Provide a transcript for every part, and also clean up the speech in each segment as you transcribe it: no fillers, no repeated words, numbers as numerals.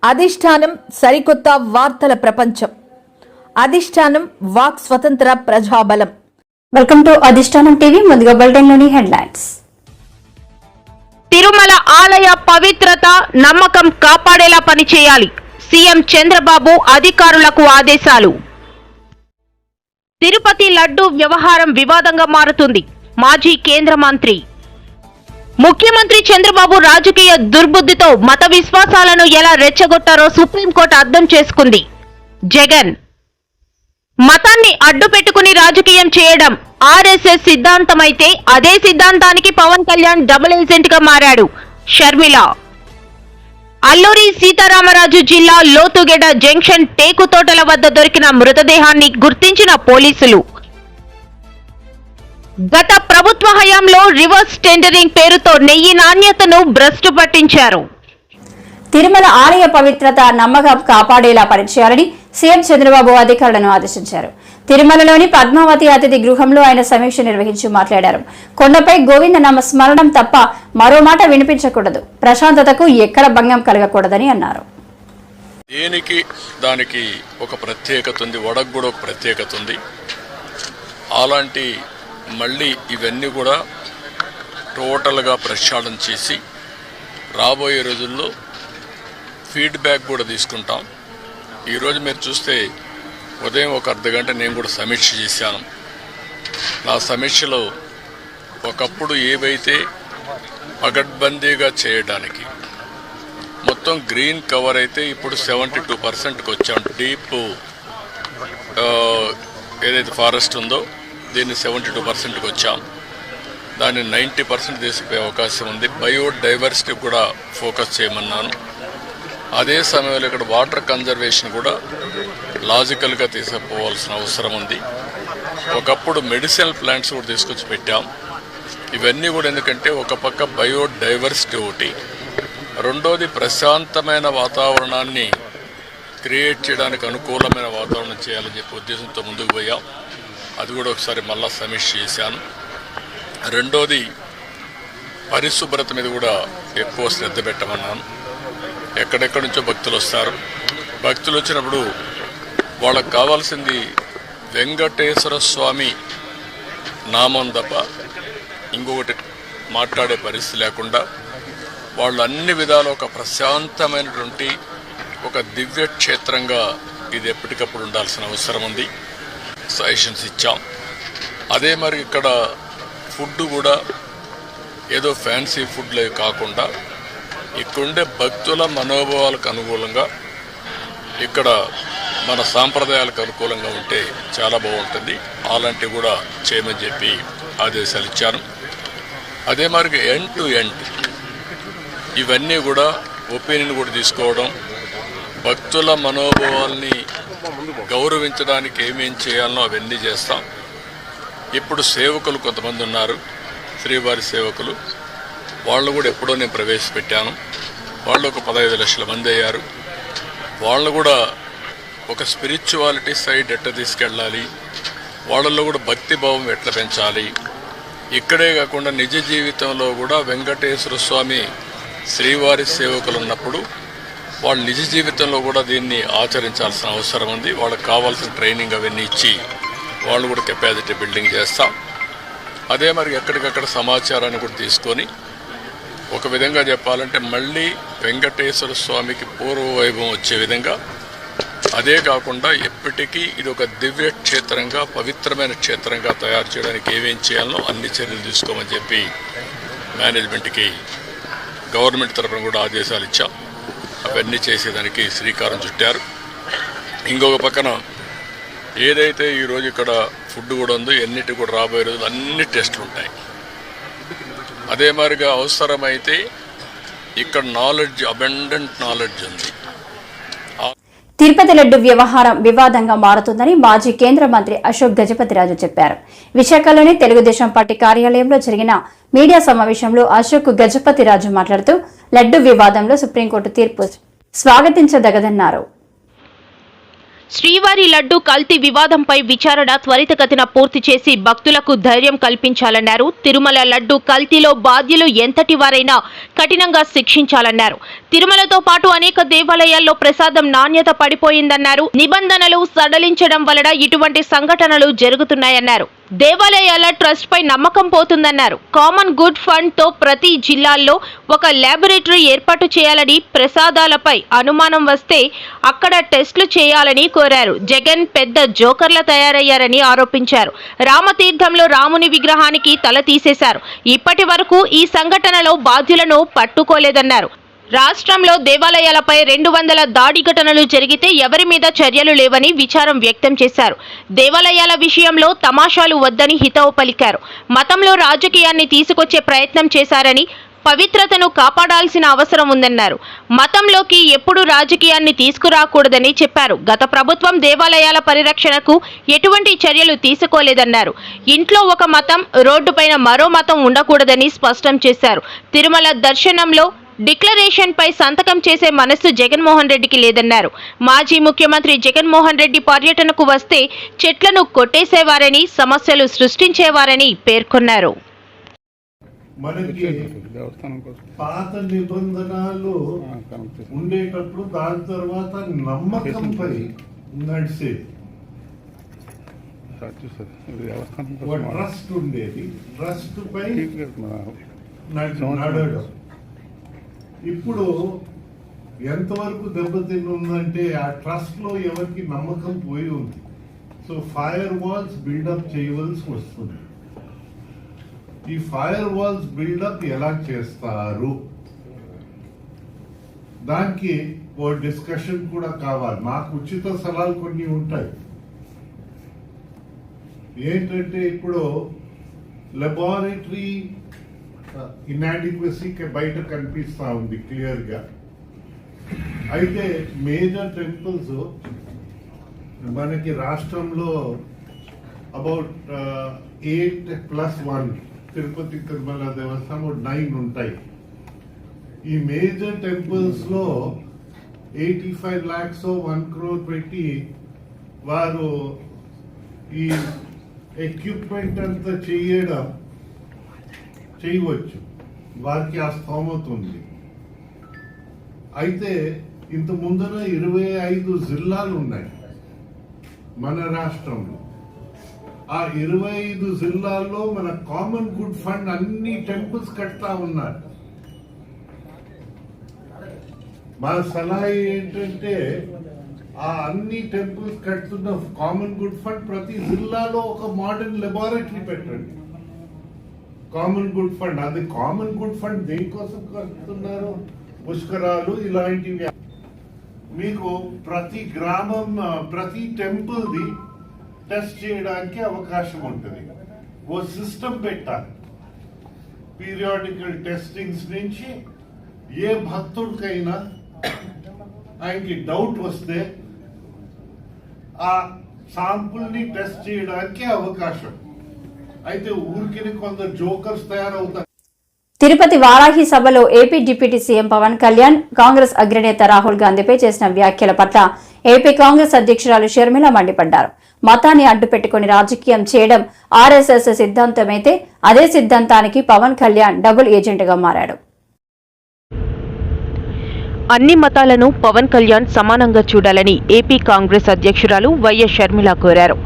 అధిష్టానం సరికొత్త వార్తల ప్రపంచం. అధిష్టానం వాక్ స్వతంత్ర ప్రజాబలం. వెల్కమ్ టు అధిష్టానం టీవీ. ముందుగా బులెటిన్ లోని హెడ్లైన్స్. తిరుమల ఆలయ పవిత్రత నమ్మకం కాపాడేలా పనిచేయాలి. సీఎం చంద్రబాబు అధికారులకు ఆదేశాలు. తిరుపతి లడ్డు వ్యవహారం వివాదంగా మారుతుంది. మాజీ కేంద్ర మంత్రి ముఖ్యమంత్రి చంద్రబాబు రాజకీయ దుర్బుద్ధితో మత విశ్వాసాలను ఎలా రెచ్చగొట్టారో సుప్రీంకోర్టు అర్థం చేసుకుంది. జగన్ మతాన్ని అడ్డు పెట్టుకుని రాజకీయం చేయడం ఆర్ఎస్ఎస్ సిద్ధాంతమైతే అదే సిద్ధాంతానికి పవన్ కళ్యాణ్ డబుల్ ఏజెంట్ గా మారాడు. షర్మిల అల్లూరి సీతారామరాజు జిల్లా లోతుగెడ జంక్షన్ టేకు తోటల వద్ద దొరికిన మృతదేహాన్ని గుర్తించిన పోలీసులు. గత ప్రభుత్వ హయాంలో రివర్స్ టెండరింగ్ పేరుతో నెయ్యి నాణ్యతను భ్రష్టు పట్టించారు. తిరుమల ఆలయ పవిత్రత నమ్మకం కాపాడేలా పనిచేయాలని సీఎం చంద్రబాబు అధికారులను ఆదేశించారు. తిరుమలలోని పద్మావతి అతిథి గృహంలో ఆయన సమీక్ష నిర్వహించి మాట్లాడారు. కొండపై గోవిందనామ స్మరణం తప్ప మరో మాట వినిపించకూడదు, ప్రశాంతతకు ఎక్కడ భంగం కలగకూడదని అన్నారు. దేనికి దానికి ఒక ప్రత్యేకత ఉంది, వడకు కూడా ఒక ప్రత్యేకత ఉంది. అలాంటి మళ్ళీ ఇవన్నీ కూడా టోటల్గా ప్రక్షాళన చేసి రాబోయే రోజుల్లో ఫీడ్బ్యాక్ కూడా తీసుకుంటాం. ఈరోజు మీరు చూస్తే ఉదయం ఒక అర్ధగంట నేను కూడా సమీక్ష చేశాను. నా సమీక్షలో ఒకప్పుడు ఏవైతే పగడ్బందీగా చేయడానికి మొత్తం గ్రీన్ కవర్ అయితే ఇప్పుడు 72%కి వచ్చాం. డీప్ ఏదైతే ఫారెస్ట్ ఉందో దీన్ని 72%కి వచ్చాం. దాన్ని 90% తీసుకుపోయే అవకాశం ఉంది. బయోడైవర్సిటీ కూడా ఫోకస్ చేయమన్నాను. అదే సమయంలో ఇక్కడ వాటర్ కన్జర్వేషన్ కూడా లాజికల్గా తీసుకుపోవాల్సిన అవసరం ఉంది. ఒకప్పుడు మెడిసినల్ ప్లాంట్స్ కూడా తీసుకొచ్చి పెట్టాం. ఇవన్నీ కూడా ఎందుకంటే ఒక పక్క బయోడైవర్సిటీ ఒకటి, రెండోది ప్రశాంతమైన వాతావరణాన్ని క్రియేట్ చేయడానికి అనుకూలమైన వాతావరణం చేయాలని చెప్పి ఉద్దేశంతో ముందుకు పోయాం. అది కూడా ఒకసారి మళ్ళా సమీక్ష చేశాను. రెండోది పరిశుభ్రత మీద కూడా ఎక్కువ శ్రద్ధ పెట్టమన్నాను. ఎక్కడెక్కడి నుంచో భక్తులు వస్తారు. భక్తులు వచ్చినప్పుడు వాళ్ళకు కావాల్సింది వెంకటేశ్వర స్వామి నామం తప్ప ఇంకొకటి మాట్లాడే పరిస్థితి లేకుండా వాళ్ళు అన్ని విధాలు ఒక ప్రశాంతమైనటువంటి ఒక దివ్య క్షేత్రంగా ఇది ఎప్పటికప్పుడు ఉండాల్సిన అవసరం ఉంది. సజెషన్స్ ఇచ్చాం. అదే మరి ఇక్కడ ఫుడ్ కూడా ఏదో ఫ్యాన్సీ ఫుడ్లే కాకుండా ఇక్కడుండే భక్తుల మనోభావాలకు అనుకూలంగా ఇక్కడ మన సాంప్రదాయాలకు అనుకూలంగా ఉంటే చాలా బాగుంటుంది. అలాంటివి కూడా చేయమని చెప్పి ఆదేశాలు ఇచ్చాను. అదే మరి ఎండ్ టు ఎండ్ ఇవన్నీ కూడా ఒపీనియన్ కూడా తీసుకోవడం, భక్తుల మనోభావాల్ని గౌరవించడానికి ఏమేం చేయాలనో అవన్నీ చేస్తాం. ఇప్పుడు సేవకులు కొంతమంది ఉన్నారు, శ్రీవారి సేవకులు. వాళ్ళు కూడా ఎప్పుడో నేను ప్రవేశపెట్టాను. వాళ్ళు ఒక 15 లక్షల మంది అయ్యారు. వాళ్ళు కూడా ఒక స్పిరిచువాలిటీ సైడ్ ఎట్లా తీసుకెళ్ళాలి, వాళ్ళల్లో కూడా భక్తి భావం ఎట్లా పెంచాలి, ఇక్కడే కాకుండా నిజ జీవితంలో కూడా వెంకటేశ్వర స్వామి శ్రీవారి సేవకులు ఉన్నప్పుడు వాళ్ళు నిజ జీవితంలో కూడా దీన్ని ఆచరించాల్సిన అవసరం ఉంది. వాళ్ళకి కావాల్సిన ట్రైనింగ్ అవన్నీ ఇచ్చి వాళ్ళు కూడా కెపాసిటీ బిల్డింగ్ చేస్తాం. అదే మరి ఎక్కడికక్కడ సమాచారాన్ని కూడా తీసుకొని ఒక విధంగా చెప్పాలంటే మళ్ళీ వెంకటేశ్వర స్వామికి పూర్వ వైభవం వచ్చే విధంగా, అదే కాకుండా ఎప్పటికీ ఇది ఒక దివ్య క్షేత్రంగా పవిత్రమైన క్షేత్రంగా తయారు చేయడానికి ఏమేం చేయాలనో అన్ని చర్యలు తీసుకోమని చెప్పి మేనేజ్మెంట్కి గవర్నమెంట్ తరఫున కూడా ఆదేశాలు ఇచ్చాం. అవన్నీ చేసేదానికి శ్రీకారం చుట్టారు. ఇంకొక పక్కన ఏదైతే ఈరోజు ఇక్కడ ఫుడ్ కూడా ఉందో ఎన్నిటి కూడా రాబోయే రోజులు అన్ని టెస్టులు ఉంటాయి. అదే మాదిరిగా అవసరమైతే ఇక్కడ నాలెడ్జ్, అబండెంట్ నాలెడ్జ్ ఉంది. తిరుపతి లడ్డు వ్యవహారం వివాదంగా మారుతుందని మాజీ కేంద్ర మంత్రి అశోక్ గజపతిరాజు చెప్పారు. విశాఖలోని తెలుగుదేశం పార్టీ కార్యాలయంలో జరిగిన మీడియా సమావేశంలో అశోక్ గజపతిరాజు మాట్లాడుతూ లడ్డు వివాదంలో సుప్రీంకోర్టు తీర్పు స్వాగతించదగదన్నారు. శ్రీవారి లడ్డు కల్తీ వివాదంపై విచారణ త్వరితగతిన పూర్తి చేసి భక్తులకు ధైర్యం కల్పించాలన్నారు. తిరుమల లడ్డు కల్తీలో బాధ్యులు ఎంతటి వారైనా కఠినంగా శిక్షించాలన్నారు. తిరుమలతో పాటు అనేక దేవాలయాల్లో ప్రసాదం నాణ్యత పడిపోయిందన్నారు. నిబంధనలు సడలించడం వలన ఇటువంటి సంఘటనలు జరుగుతున్నాయన్నారు. దేవాలయాల ట్రస్ట్ పై నమ్మకం పోతుందన్నారు. కామన్ గుడ్ ఫండ్ తో ప్రతి జిల్లాల్లో ఒక ల్యాబొరేటరీ ఏర్పాటు చేయాలని, ప్రసాదాలపై అనుమానం వస్తే అక్కడ టెస్టులు చేయాలని కోరారు. జగన్ పెద్ద జోకర్ల తయారయ్యారని ఆరోపించారు. రామతీర్థంలో రాముని విగ్రహానికి తల తీసేశారు. ఇప్పటి వరకు ఈ సంఘటనలో బాధ్యులను పట్టుకోలేదన్నారు. రాష్ట్రంలో దేవాలయాలపై 200 దాడి ఘటనలు జరిగితే ఎవరి మీద చర్యలు లేవని విచారం వ్యక్తం చేశారు. దేవాలయాల విషయంలో తమాషాలు వద్దని హితవు పలికారు. మతంలో రాజకీయాన్ని తీసుకొచ్చే ప్రయత్నం చేశారని, పవిత్రతను కాపాడాల్సిన అవసరం ఉందన్నారు. మతంలోకి ఎప్పుడు రాజకీయాన్ని తీసుకురాకూడదని చెప్పారు. గత ప్రభుత్వం దేవాలయాల పరిరక్షణకు ఎటువంటి చర్యలు తీసుకోలేదన్నారు. ఇంట్లో ఒక మతం, రోడ్డుపైన మరో మతం ఉండకూడదని స్పష్టం చేశారు. తిరుమల దర్శనంలో డిక్లరేషన్ పై సంతకం చేసే మనస్సు జగన్మోహన్ రెడ్డికి లేదన్నారు. మాజీ ముఖ్యమంత్రి జగన్మోహన్ రెడ్డి పర్యటనకు వస్తే చెట్లను కొట్టేసేవారని, సమస్యలు సృష్టించేవారని పేర్కొన్నారు. మనకి పాత నిబంధనలు ఉండేటప్పుడు దాని తర్వాత నమ్మకంపై నడిచేది ట్రస్ట్ ఉండేది. ట్రస్ట్ పై నడవడం ఇప్పుడు ఎంతవరకు దెబ్బతిని ఉందంటే ఆ ట్రస్ట్ లో ఎవరికి నమ్మకం పోయి ఉంది. సో ఫైర్ వాల్స్ బిల్డప్ చేయవలసి వస్తుంది. ఈ ఫైర్ వాల్స్ బిల్డప్ ఎలా చేస్తారు దానికి ఓ డిస్కషన్ కూడా కావాలి. నాకు ఉచిత సలహాలు కొన్ని ఉంటాయి. ఏంటంటే ఇప్పుడు లెబారెటరీ ఇన్యాడిక్వసీ బయట కనిపిస్తా ఉంది క్లియర్ గా. అయితే మేజర్ టెంపుల్స్ మనకి రాష్ట్రంలో అబౌట్ 8+1 తిరుపతి తిరుమల దేవస్థానం 9 ఉంటాయి. ఈ మేజర్ టెంపుల్స్ లో 85 lakhs 1 crore పెట్టి వారు ఈ ఎక్విప్మెంట్ అంతా చేయవచ్చు. వారికి ఆ స్తోమత ఉంది. అయితే ఇంత ముందర 25 జిల్లాలు ఉన్నాయి మన రాష్ట్రంలో. ఆ 25 జిల్లాల్లో మన కామన్ గుడ్ ఫండ్ అన్ని టెంపుల్స్ కడతా ఉన్నారు. మా సలహా ఏంటంటే ఆ అన్ని టెంపుల్స్ కడుతున్న కామన్ గుడ్ ఫండ్ ప్రతి జిల్లాలో ఒక మోడర్న్ లెబారెటరీ పెట్టండి. కామన్ గుడ్ ఫండ్, అది కామన్ గుడ్ ఫండ్ దేనికోసం కడుతున్నారు? పుష్కరాలు ఇలాంటివి. మీకు ప్రతి గ్రామం, ప్రతి టెంపుల్ ది టెస్ట్ చేయడానికి అవకాశం ఉంటుంది. ఓ సిస్టమ్ పెట్టాలి. పీరియాడికల్ టెస్టింగ్స్ నుంచి ఏ భక్తుడికైనా ఆయనకి డౌట్ వస్తే ఆ శాంపుల్ ని టెస్ట్ చేయడానికి అవకాశం. అయితే ఊరికి కొందరు జోకర్స్ తయారవుతారు. తిరుపతి వారాహి సభలో AP deputy CM Pawan Kalyan Congress అగ్రనేత రాహుల్ గాంధీపై చేసిన వ్యాఖ్యల పట్ల ఏపీ కాంగ్రెస్ అధ్యక్షురాలు షర్మిల మండిపడ్డారు. మతాన్ని అడ్డుపెట్టుకుని రాజకీయం చేయడం ఆర్ఎస్ఎస్ సిద్ధాంతమైతే అదే సిద్ధాంతానికి పవన్ కళ్యాణ్ డబుల్ ఏజెంట్గా మారాడు. అన్ని మతాలను పవన్ కళ్యాణ్ సమానంగా చూడాలని ఏపీ కాంగ్రెస్ అధ్యక్షురాలు వైఎస్ షర్మిల కోరారు.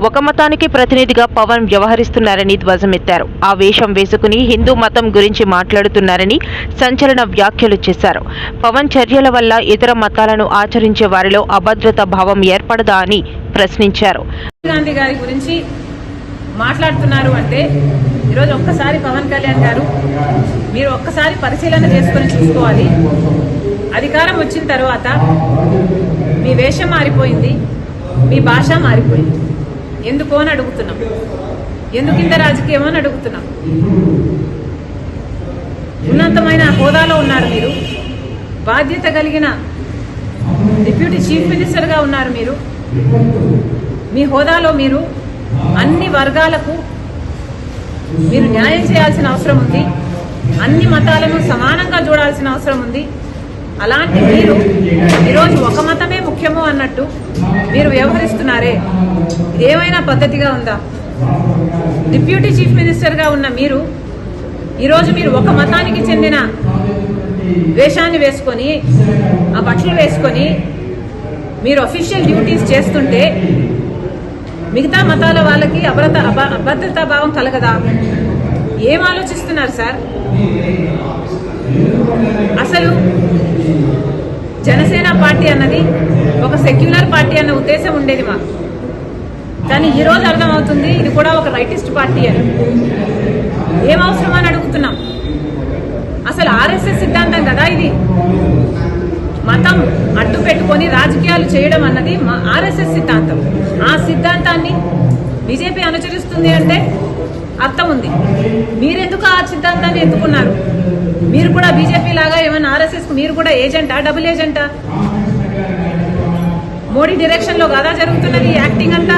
ఒక మతానికి ప్రతినిధిగా పవన్ వ్యవహరిస్తున్నారని ధ్వజమెత్తారు. ఆ వేషం వేసుకుని హిందూ మతం గురించి మాట్లాడుతున్నారని సంచలన వ్యాఖ్యలు చేశారు. పవన్ చర్యల వల్ల ఇతర మతాలను ఆచరించే వారిలో అభద్రతా భావం ఏర్పడదా అని ప్రశ్నించారు. గాంధీ గారి గురించి మాట్లాడుతున్నారు అంటే ఈరోజు ఒక్కసారి పవన్ కళ్యాణ్ గారు మీరు ఒక్కసారి పరిశీలన చేసుకొని చూసుకోవాలి. అధికారం వచ్చిన తర్వాత మీ వేషం మారిపోయింది, మీ భాష మారిపోయింది. ఎందుకో అని అడుగుతున్నాం. ఎందుకు ఇంత రాజకీయం అని అడుగుతున్నాం. ఉన్నతమైన హోదాలో ఉన్నారు మీరు, బాధ్యత కలిగిన డిప్యూటీ చీఫ్ మినిస్టర్గా ఉన్నారు మీరు. మీ హోదాలో మీరు అన్ని వర్గాలకు మీరు న్యాయం చేయాల్సిన అవసరం ఉంది. అన్ని మతాలను సమానంగా చూడాల్సిన అవసరం ఉంది. అలాంటి మీరు ఈరోజు ఒక మతమే ముఖ్యము అన్నట్టు మీరు వ్యవహరిస్తున్నారే, ఇది ఏమైనా పద్ధతిగా ఉందా? డిప్యూటీ చీఫ్ మినిస్టర్గా ఉన్న మీరు ఈరోజు మీరు ఒక మతానికి చెందిన వేషాన్ని వేసుకొని, ఆ బట్టలు వేసుకొని మీరు అఫీషియల్ డ్యూటీస్ చేస్తుంటే మిగతా మతాల వాళ్ళకి అభద్రతా భావం కలగదా? ఏం ఆలోచిస్తున్నారు సార్? అసలు జనసేన పార్టీ అన్నది ఒక సెక్యులర్ పార్టీ అన్న ఉద్దేశం ఉండేది మాకు, కానీ ఈరోజు అర్థమవుతుంది ఇది కూడా ఒక రైటిస్ట్ పార్టీ అని. ఏం అవసరం అని అడుగుతున్నాం. అసలు ఆర్ఎస్ఎస్ సిద్ధాంతం కదా ఇది. మతం అడ్డు పెట్టుకొని రాజకీయాలు చేయడం అన్నది ఆర్ఎస్ఎస్ సిద్ధాంతం. ఆ సిద్ధాంతాన్ని బీజేపీ అనుసరిస్తుంది అంటే అర్థం ఉంది. మీరెందుకు ఆ సిద్ధాంతాన్ని ఎత్తుకున్నారు? మీరు కూడా బీజేపీ లాగా ఏమన్నా ఆర్ఎస్ఎస్ మీరు కూడా ఏజెంటా, డబుల్ ఏజెంటా? మోడీ డైరెక్షన్ లో కదా జరుగుతున్నది యాక్టింగ్ అంతా.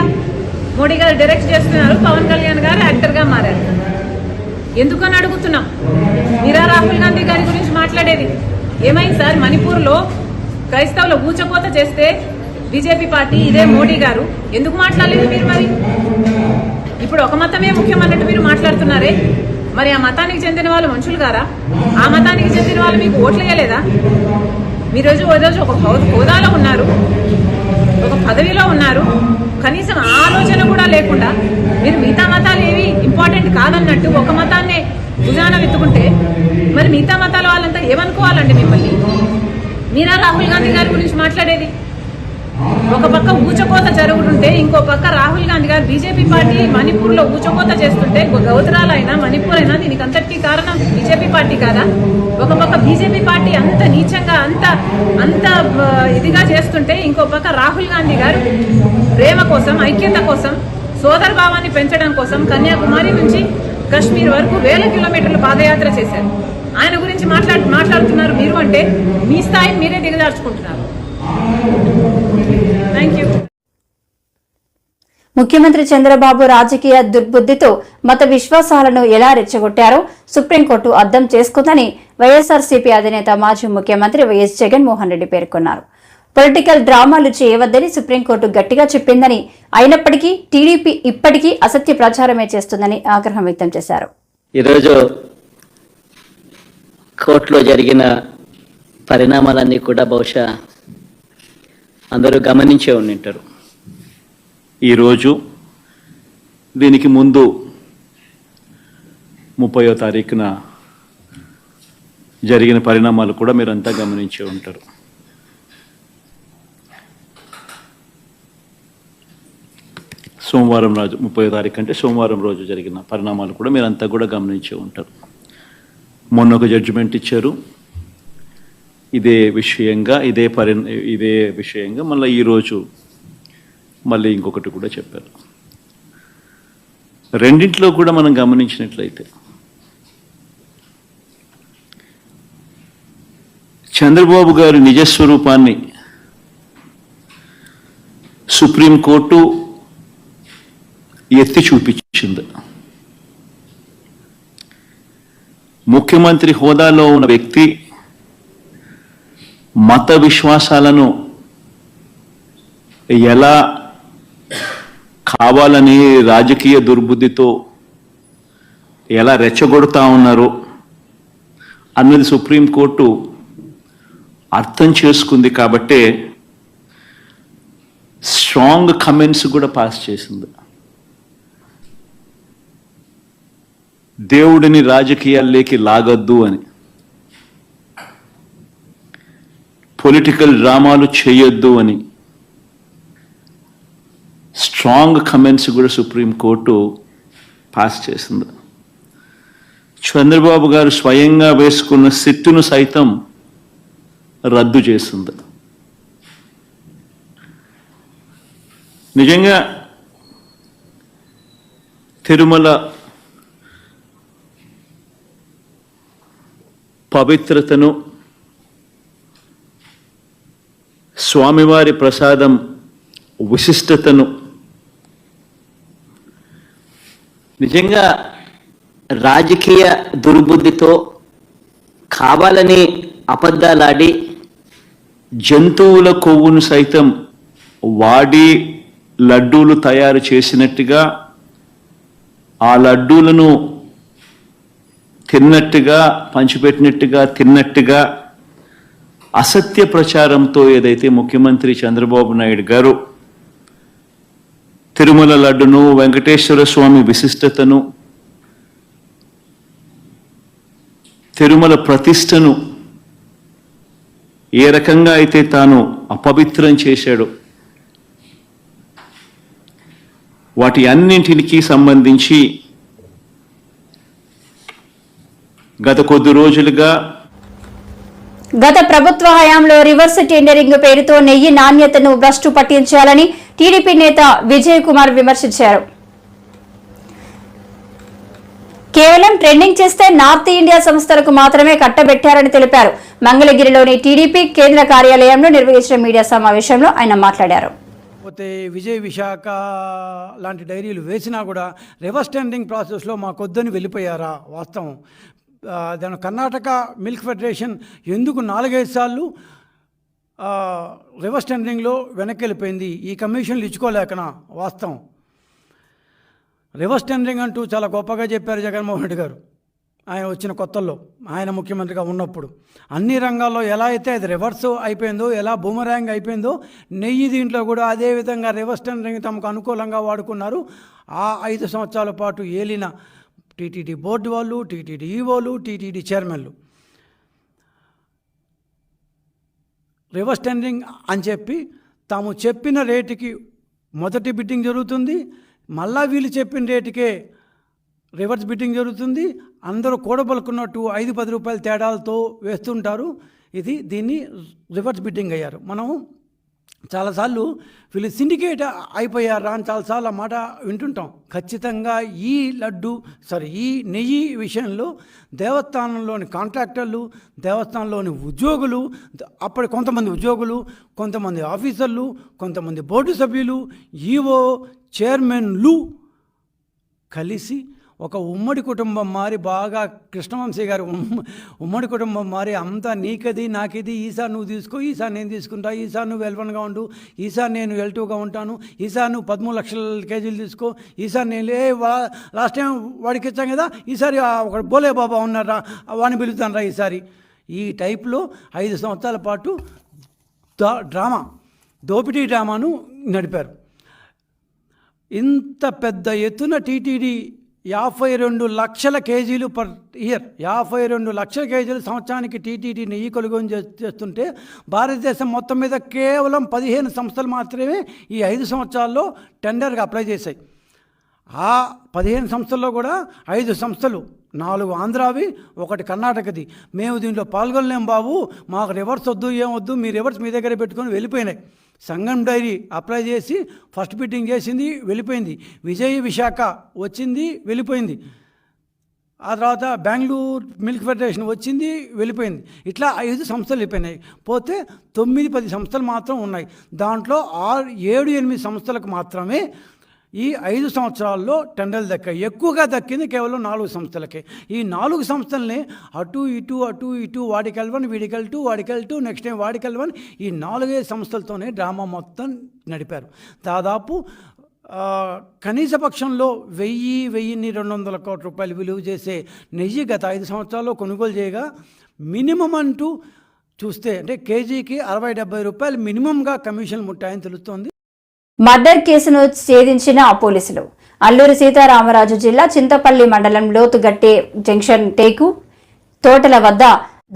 మోడీ గారు డైరెక్ట్ చేస్తున్నారు, పవన్ కళ్యాణ్ గారు యాక్టర్ గా మారారు. ఎందుకని అడుగుతున్నాం. మీరా రాహుల్ గాంధీ గారి గురించి మాట్లాడేది ఏమైంది సార్? మణిపూర్లో క్రైస్తవుల ఊచకోత చేస్తే బీజేపీ పార్టీ, ఇదే మోడీ గారు ఎందుకు మాట్లాడలేదు మీరు? మరి ఇప్పుడు ఒక మతమే ముఖ్యం అన్నట్టు మీరు మాట్లాడుతున్నారే, మరి ఆ మతానికి చెందిన వాళ్ళు మనుషులు గారా? ఆ మతానికి చెందిన వాళ్ళు మీకు ఓట్లు వేయలేదా? మీరు రోజు ఒక హోదాలో ఉన్నారు, ఒక పదవిలో ఉన్నారు, కనీసం ఆలోచన కూడా లేకుండా మీరు మిగతా మతాలు ఏవి ఇంపార్టెంట్ కాదన్నట్టు ఒక మతాన్నే భుజాన వెతుకుంటే మరి మిగతా మతాల వాళ్ళంతా ఏమనుకోవాలండి మిమ్మల్ని? మీరా రాహుల్ గాంధీ గారి గురించి మాట్లాడేది. ఒక పక్క ఊచకోత జరుగుతుంటే ఇంకో పక్క రాహుల్ గాంధీ గారు బీజేపీ పార్టీ మణిపూర్లో ఊచకోత చేస్తుంటే, గౌతరాలైనా మణిపూర్ అయినా దీనికి అంతటికీ కారణం బీజేపీ పార్టీ కాదా? ఒక పక్క బీజేపీ పార్టీ అంత నీచంగా అంత ఇదిగా చేస్తుంటే ఇంకో పక్క రాహుల్ గాంధీ గారు ప్రేమ కోసం, ఐక్యత కోసం, సోదర భావాన్ని పెంచడం కోసం కన్యాకుమారి నుంచి కశ్మీర్ వరకు 1000 కిలోమీటర్లు పాదయాత్ర చేశారు. ఆయన గురించి మాట్లాడుతున్నారు మీరు అంటే మీ స్థాయిని మీరే దిగజార్చుకుంటున్నారు. Thank you. ముఖ్యమంత్రి చంద్రబాబు రాజకీయ దుర్బుద్ధితో మత విశ్వాసాలను ఎలా రెచ్చగొట్టారో సుప్రీంకోర్టు అర్థం చేసుకుందని వైఎస్ఆర్సీపీ అధినేత మాజీ ముఖ్యమంత్రి వైఎస్ జగన్మోహన్ రెడ్డి పేర్కొన్నారు. పొలిటికల్ డ్రామాలు చేయవద్దని సుప్రీంకోర్టు గట్టిగా చెప్పిందని, అయినప్పటికీ టీడీపీ ఇప్పటికీ అసత్య ప్రచారమే చేస్తుందని ఆగ్రహం వ్యక్తం చేశారు. ఈరోజు కోర్టులో జరిగిన పరిణామాలన్నీ కూడా బహుశా అందరూ గమనించే ఉండింటారు. ఈరోజు దీనికి ముందు 30వ తారీఖున జరిగిన పరిణామాలు కూడా మీరంతా గమనించే ఉంటారు. సోమవారం రోజు 30వ తారీఖు అంటే సోమవారం రోజు జరిగిన పరిణామాలు కూడా మీరంతా కూడా గమనించే ఉంటారు. మొన్న ఒక జడ్జిమెంట్ ఇచ్చారు ఇదే విషయంగా మళ్ళీ ఈరోజు మళ్ళీ ఇంకొకటి కూడా చెప్పారు. రెండింటిలో కూడా మనం గమనించినట్లయితే చంద్రబాబు గారి నిజస్వరూపాన్ని సుప్రీంకోర్టు ఎత్తి చూపించింది. ముఖ్యమంత్రి హోదాలో ఉన్న వ్యక్తి మత విశ్వాసాలను ఎలా కావాలని రాజకీయ దుర్బుద్ధితో ఎలా రెచ్చగొడతా ఉన్నారో అన్నది సుప్రీంకోర్టు అర్థం చేసుకుంది. కాబట్టే స్ట్రాంగ్ కమెంట్స్ కూడా పాస్ చేసింది. దేవుడిని రాజకీయాల్లోకి లాగొద్దు అని, పొలిటికల్ డ్రామాలు చేయొద్దు అని స్ట్రాంగ్ కమెంట్స్ కూడా సుప్రీంకోర్టు పాస్ చేసింది. చంద్రబాబు గారు స్వయంగా వేసుకున్న సిట్టును సైతం రద్దు చేసింది. నిజంగా తిరుమల పవిత్రతను, స్వామివారి ప్రసాదం విశిష్టతను నిజంగా రాజకీయ దుర్బుద్ధితో కావాలని అబద్ధాలాడి జంతువుల కొవ్వును సైతం వాడి లడ్డూలు తయారు చేసినట్టుగా, ఆ లడ్డూలను తిన్నట్టుగా, పంచిపెట్టినట్టుగా తిన్నట్టుగా అసత్య ప్రచారంతో ఏదైతే ముఖ్యమంత్రి చంద్రబాబు నాయుడు గారు తిరుమల లడ్డును, వెంకటేశ్వర స్వామి విశిష్టతను, తిరుమల ప్రతిష్టను ఏ రకంగా అయితే తాను అపవిత్రం చేశాడో, వాటి అన్నింటికి సంబంధించి గత కొద్ది రోజులుగా గత ప్రభుత్వ హయాంలో రివర్స్ టెండరింగ్ పేరుతో నెయ్యి నాణ్యతను భ్రష్టు పట్టించాలని టీడీపీ నేత విజయ్ కుమార్ విమర్శించారు. కేవలం ట్రెండింగ్ చేస్తే నార్త్ ఇండియా సంస్థలకు మాత్రమే కట్టబెట్టారని తెలిపారు. మంగళగిరిలోని టీడీపీ కేంద్ర కార్యాలయంలో నిర్వహించిన మీడియా సమావేశంలో ఆయన మాట్లాడారు. పోతే విజయ్ విశాఖ లాంటి డైరీలు వేసినా కూడా రివర్స్ టెండరింగ్ ప్రాసెస్లో మాకొద్దని వెళ్ళిపోయారా? వాస్తవం. దాని కర్ణాటక మిల్క్ ఫెడరేషన్ ఎందుకు 4-5 సార్లు రివర్స్ టెండరింగ్లో వెనక్కి వెళ్ళిపోయింది? ఈ కమిషన్లు ఇచ్చుకోలేకనా? వాస్తవం. రివర్స్ టెండరింగ్ అంటూ చాలా గొప్పగా చెప్పారు జగన్మోహన్ రెడ్డి గారు ఆయన వచ్చిన కొత్తల్లో, ఆయన ముఖ్యమంత్రిగా ఉన్నప్పుడు. అన్ని రంగాల్లో ఎలా అయితే అది రివర్స్ అయిపోయిందో, ఎలా బూమరాంగ్ అయిపోయిందో, నెయ్యి దీంట్లో కూడా అదే విధంగా రివర్స్ టెండరింగ్ తమకు అనుకూలంగా వాడుకున్నారు. ఆ 5 సంవత్సరాల పాటు ఏలిన టీటీడీ బోర్డు వాళ్ళు, టీటీడీ ఈవోలు, టీటీడీ చైర్మన్లు రివర్స్ టెండరింగ్ అని చెప్పి తాము చెప్పిన రేటుకి మొదటి బిడ్డింగ్ జరుగుతుంది, మళ్ళా వీళ్ళు చెప్పిన రేటుకే రివర్స్ బిడ్డింగ్ జరుగుతుంది. అందరూ కూడబలుకున్నట్టు 5-10 రూపాయల తేడాలతో వేస్తుంటారు. దీన్ని రివర్స్ బిడ్డింగ్ అయ్యారు. మనం చాలాసార్లు వీళ్ళు సిండికేట్ అయిపోయారా అని చాలాసార్లు ఆ మాట వింటుంటాం. ఖచ్చితంగా ఈ నెయ్యి విషయంలో దేవస్థానంలోని కాంట్రాక్టర్లు, దేవస్థానంలోని ఉద్యోగులు, అప్పటి కొంతమంది ఉద్యోగులు, కొంతమంది ఆఫీసర్లు, కొంతమంది బోర్డు సభ్యులు, ఈవో, చైర్మన్లు కలిసి ఒక ఉమ్మడి కుటుంబం మారి, బాగా కృష్ణవంశీ గారు ఉమ్మడి కుటుంబం మారి, అంతా నీకది నాకిది, ఈసారి నువ్వు తీసుకో, ఈసారి నేను తీసుకుంటా, ఈసారి నువ్వు L1గా ఉండు, ఈసారి నేను L2గా ఉంటాను, ఈసారి నువ్వు 13 లక్షల కేజీలు తీసుకో, ఈసారి నేను లాస్ట్ టైం వాడికి ఇచ్చాం కదా, ఈసారి ఒక బోలే బాబా ఉన్నారా వాడిని పిలుతాను రా ఈసారి. ఈ టైప్లో 5 సంవత్సరాల పాటు దోపిడీ డ్రామాను నడిపారు. ఇంత పెద్ద ఎత్తున టీటీడీ 52 లక్షల కేజీలు పర్ ఇయర్, 52 లక్షల కేజీలు సంవత్సరానికి టీటీడీ నెయ్యి కొనుగోలు చేస్తుంటే, భారతదేశం మొత్తం మీద కేవలం 15 సంస్థలు మాత్రమే ఈ 5 సంవత్సరాల్లో టెండర్గా అప్లై చేశాయి. ఆ 15 సంస్థల్లో కూడా 5 సంస్థలు, 4 ఆంధ్రావి, 1 కర్ణాటకది. మేము దీంట్లో పాల్గొనలేం బాబు, మాకు రివర్స్ వద్దు, ఏమొద్దు, మీ రివర్స్ మీ దగ్గర పెట్టుకొని వెళ్ళిపోయినాయి. సంగం డైరీ అప్లై చేసి ఫస్ట్ బిడ్డింగ్ చేసింది, వెళ్ళిపోయింది. విజయ్ విశాఖ వచ్చింది, వెళ్ళిపోయింది. ఆ తర్వాత బెంగళూరు మిల్క్ ఫెడరేషన్ వచ్చింది, వెళ్ళిపోయింది. ఇట్లా 5 సంస్థలు వెళ్ళిపోయినాయి. పోతే 9-10 సంస్థలు మాత్రం ఉన్నాయి. దాంట్లో 7-8 సంస్థలకు మాత్రమే ఈ 5 సంవత్సరాల్లో టెండర్లు దక్కాయి. ఎక్కువగా దక్కింది కేవలం 4 సంస్థలకే. ఈ 4 సంస్థల్ని అటు ఇటు వాడికెళ్ళవని, వీడికెళ్ళటు, వాడికెళ్ళటు, నెక్స్ట్ టైం వాడికెళ్ళవని, ఈ 4 సంస్థలతోనే డ్రామా మొత్తం నడిపారు. దాదాపు కనీస పక్షంలో 1000-1200 కోట్ల రూపాయలు విలువ చేసే నెయ్యి గత 5 సంవత్సరాల్లో కొనుగోలు చేయగా, మినిమం అంటూ చూస్తే అంటే కేజీకి 60-70 రూపాయలు మినిమంగా కమిషన్ ముట్టాయని తెలుస్తోంది. మర్డర్ కేసును ఛేదించిన పోలీసులు. అల్లూరి సీతారామరాజు జిల్లా చింతపల్లి మండలం లోతుగట్టే జంక్షన్ టేకు తోటల వద్ద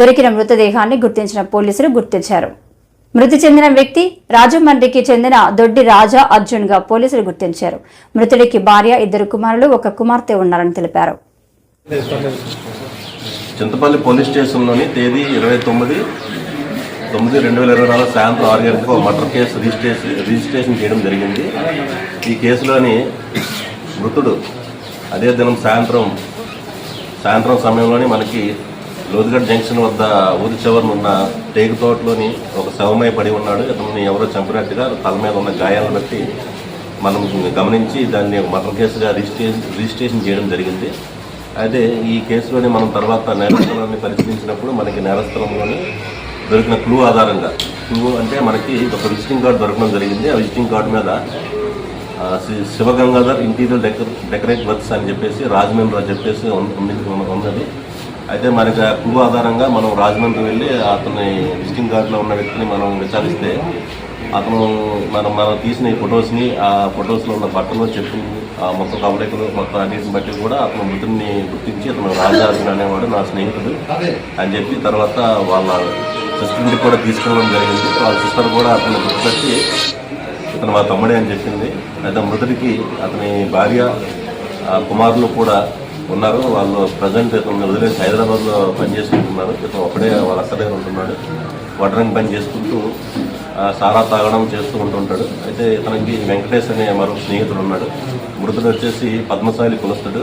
దొరికిన మృతదేహాన్ని గుర్తించిన పోలీసులు గుర్తించారు. మృతి చెందిన వ్యక్తి రాజమండ్రికి చెందిన దొడ్డి రాజా అర్జున్గా పోలీసులు గుర్తించారు. మృతుడికి భార్య, 2 కుమారులు, 1 కుమార్తె ఉన్నారని తెలిపారు. చింతపల్లి పోలీస్ స్టేషన్లోని తేదీ 29/9/2024 సాయంత్రం 6 గంటలకు ఒక మర్డర్ కేసు రిజిస్ట్రేషన్ చేయడం జరిగింది. ఈ కేసులోని మృతుడు అదే దినం సాయంత్రం సమయంలోని మనకి లోతుగట్ జంక్షన్ వద్ద ఊరి చివరన ఉన్న టేకు తోటలోని ఒక శవమై పడి ఉన్నాడు. ఇతన్ని ఎవరో చంపినట్టుగా తల మీద ఉన్న గాయాలను బట్టి మనం గమనించి దాన్ని మర్డర్ కేసుగా రిజిస్ట్రేషన్ చేయడం జరిగింది. అయితే ఈ కేసులోని మనం తర్వాత నేరస్థలాన్ని పరిశీలించినప్పుడు మనకి నేరస్థలంలోని దొరికిన క్లూ ఆధారంగా క్లూ అంటే మనకి ఒక విజిటింగ్ కార్డు దొరకడం జరిగింది. ఆ విజిటింగ్ కార్డు మీద శివగంగాధర్ ఇంటీరియర్ డెకరేట్ వర్క్స్ అని చెప్పేసి రాజమండ్రి అని చెప్పేసి ఉన్నది. అయితే మనకి ఆ క్లూ ఆధారంగా మనం రాజమండ్రి వెళ్ళి అతని విజిటింగ్ కార్డులో ఉన్న వ్యక్తిని మనం విచారిస్తే అతను మనం తీసిన ఈ ఫొటోస్ని, ఆ ఫొటోస్లో ఉన్న బట్టలు, చెప్పులు, ఆ మొత్తం కవలికలు మొత్తం అన్నిటిని బట్టి కూడా అతను మృతుడిని గుర్తించి అతను రాజార్జున అనేవాడు నా స్నేహితుడు అని చెప్పి తర్వాత వాళ్ళ సిస్టర్ని కూడా తీసుకెళ్ళడం జరిగింది. వాళ్ళ సిస్టర్ కూడా అతను గుర్తుపెట్టి ఇతను మా తమ్ముడే అని చెప్పింది. అయితే మృతుడికి అతని భార్య కుమారులు కూడా ఉన్నారు. వాళ్ళు ప్రజెంట్ ఇతను వదిలేసి హైదరాబాద్లో పనిచేసుకుంటున్నారు. ఇతను ఒకడే వాళ్ళ అక్క దగ్గర ఉంటున్నాడు. వడ్రంగి పని చేసుకుంటూ సారా తాగడం చేస్తూ ఉంటుంటాడు. అయితే ఇతనికి వెంకటేష్ అనే మరో స్నేహితుడు ఉన్నాడు. మృతుడు వచ్చేసి పద్మశాలి కులస్తుడు.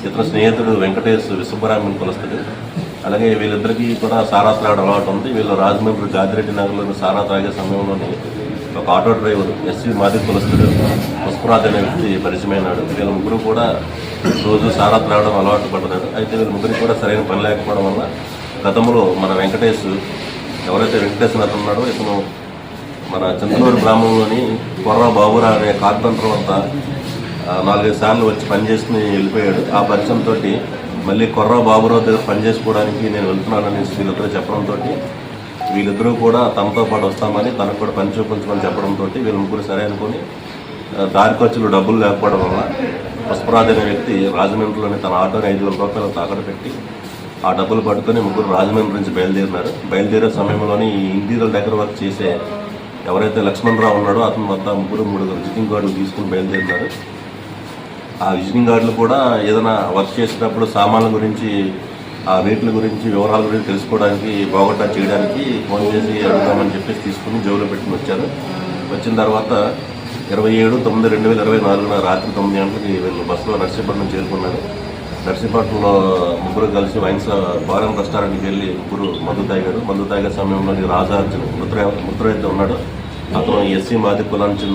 ఇతని స్నేహితుడు వెంకటేష్ విశ్వబ్రాహ్మణ్ కులస్తుడు. అలాగే వీళ్ళిద్దరికీ కూడా సారా త్రాగడం అలవాటు ఉంది. వీళ్ళు రాజమండ్రి గాదిరెడ్డి నగర్లోని సారా తాగే సమయంలోని ఒక ఆటో డ్రైవర్ ఎస్వి మాది కులస్తుడు పుష్పరాజ్ అనే వ్యక్తి పరిచయమైనాడు. వీళ్ళ ముగ్గురు కూడా రోజు సారా త్రాగడం అలవాటు పడ్డారు. అయితే వీళ్ళ ముగ్గురికి కూడా సరైన పని లేకపోవడం వల్ల గతంలో మన వెంకటేష్ ఎవరైతే వెంకటేష్ అతను ఉన్నాడో ఇతను మన చంద్రూరు గ్రామంలోని కొర్ర బాబురా అనే కార్పెంటర్ వద్ద 4-5 సార్లు వచ్చి పనిచేసుకుని వెళ్ళిపోయాడు. ఆ పరిచయంతో మళ్ళీ కొర్ర బాబురావు దగ్గర పనిచేసుకోవడానికి నేను వెళ్తున్నానని వీళ్ళిద్దరూ చెప్పడంతో వీళ్ళిద్దరూ కూడా తనతో పాటు వస్తామని తనకు కూడా పని చూపించమని చెప్పడంతో వీళ్ళ ముగ్గురు సరే అనుకుని దారి ఖర్చులు డబ్బులు లేకపోవడం వల్ల పుష్పరాజ్ అనే వ్యక్తి రాజమండ్రిలోని తన ఆటోని 5,000 రూపాయలు తాకట్టు పెట్టి ఆ డబ్బులు పట్టుకొని ముగ్గురు రాజమండ్రి నుంచి బయలుదేరినారు. బయలుదేరే సమయంలోని ఈ ఇంటీరియర్ డెకర్ వర్క్ చేసే ఎవరైతే లక్ష్మణరావు ఉన్నాడో అతని వద్ద 3 విజిటింగ్ కార్డులు తీసుకుని బయలుదేరినారు. ఆ విజిటింగ్ కార్డులు కూడా ఏదైనా వర్క్ చేసేటప్పుడు సామాన్ల గురించి, ఆ రేట్ల గురించి, వివరాల గురించి తెలుసుకోవడానికి, బాగొట్టా చేయడానికి ఫోన్ చేసి అడుగుతామని చెప్పేసి తీసుకుని జోబులో పెట్టుకుని వచ్చారు. వచ్చిన తర్వాత 27/9/2024 రాత్రి 9 గంటలకి వీళ్ళు బస్సులో నర్సీపట్నం చేరుకున్నారు. నర్సీపట్నంలో ముగ్గురు కలిసి వైన్స్ బారం రెస్టారెంట్కి వెళ్ళి ముగ్గురు మందు తాగారు. మందు తాగే సమయంలో రాజార్జున మృతుడైతే ఉన్నాడు. అతను ఎస్సీ మాది కులానికి